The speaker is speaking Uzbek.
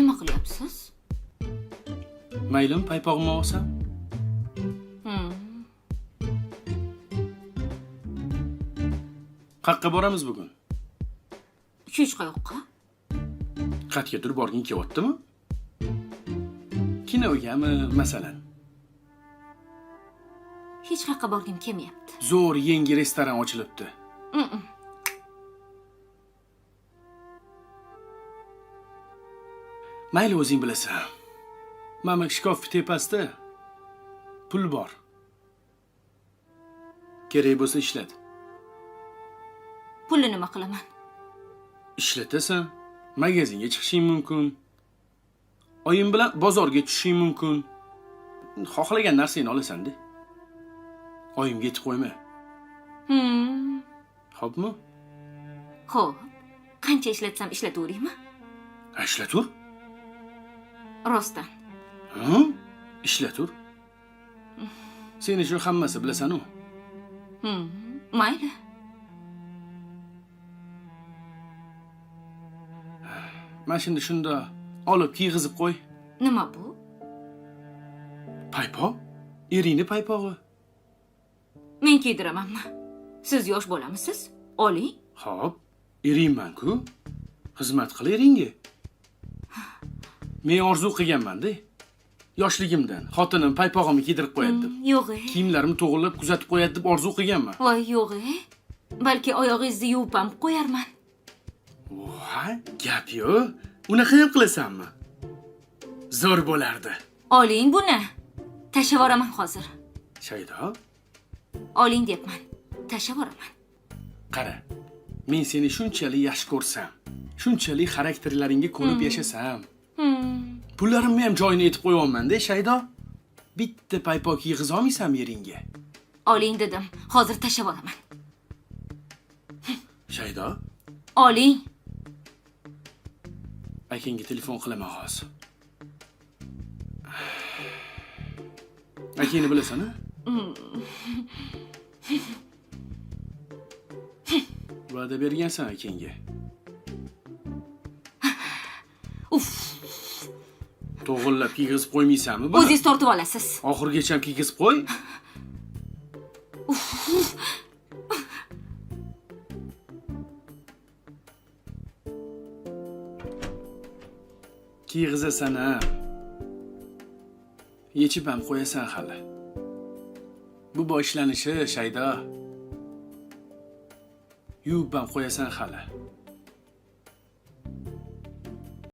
nima qilyapsiz? Maylim, paypog'imni olsam? Qayerga boramiz bugun? Hech qayoqqa. Qayergadir borging kelyaptimi? Kinogami, masalan? Hech qayerqa borgim kelmayapti. Zo'r yangi restoran ochilibdi. Mayli, o'zing bilasan. Mana shkaf tepasida pul bor. Kerak bo'lsa ishlat. Pulni nima qilaman? Ishlatasan, magazinga chiqishing mumkin. Oyim bilan bozorga tushishing mumkin. Xohlagan narsangni olasan-da. Oyimga aytib qo'yma. Xo'pmi? Xo'p. Qancha ishlatsam ishlataveraymi? Ishlatur. Rostdan. Ishlatur. Seni shu hammasi bilasan-ku. Mayli. Mana shunda olib kiyg'izib qo'y. Nima bu? Paypoq? Eringni paypog'i. Men kiydiramanmi? Siz yosh bo'lamisiz? Oling. Xo'p, eringman-ku. Xizmat qil eringga. Men orzu qilganman-da. Yoshligimdan xotinim paypog'imni kiydirib qo'yadi deb. Yo'q. Kiyimlarimni to'g'rilab kuzatib qo'yadi deb orzu qilganman. Voy, yo'q. Balki oyog'ingizni yuvib ham qo'yarman. Voy, gap yo'q. Unaqa ham qilasanmi? Zo'r bo'lardi. Oling buni. Tashlab yuboraman hozir. Shaydo, Oling deyapman. Tashlab yuboraman. qara. Men seni shunchalik yaxshi ko'rsam, shunchalik xarakterlaringga ko'nib yashasam, pullarimni ham joyini aytib qo'yapman-da, Shaydo. Bitta paypoq kiyg'iza olmaysanmi eringga? Oling dedim. Hozir tashlab yuboraman. Shaydo, Oling. akangga telefon qilaman hozir. Akangni bilasan-a? Va'da bergansan akangga. To'g'irlab kiygizib qo'ymaysanmi buni? O'zingiz tortib olasiz. Oxirgacha kiygizib qo'y. Kiygizasan-a. Yechib ham qo'yasan hali. Bu boshlanishi, Shaydo. Yuvib ham qo'yasan hali.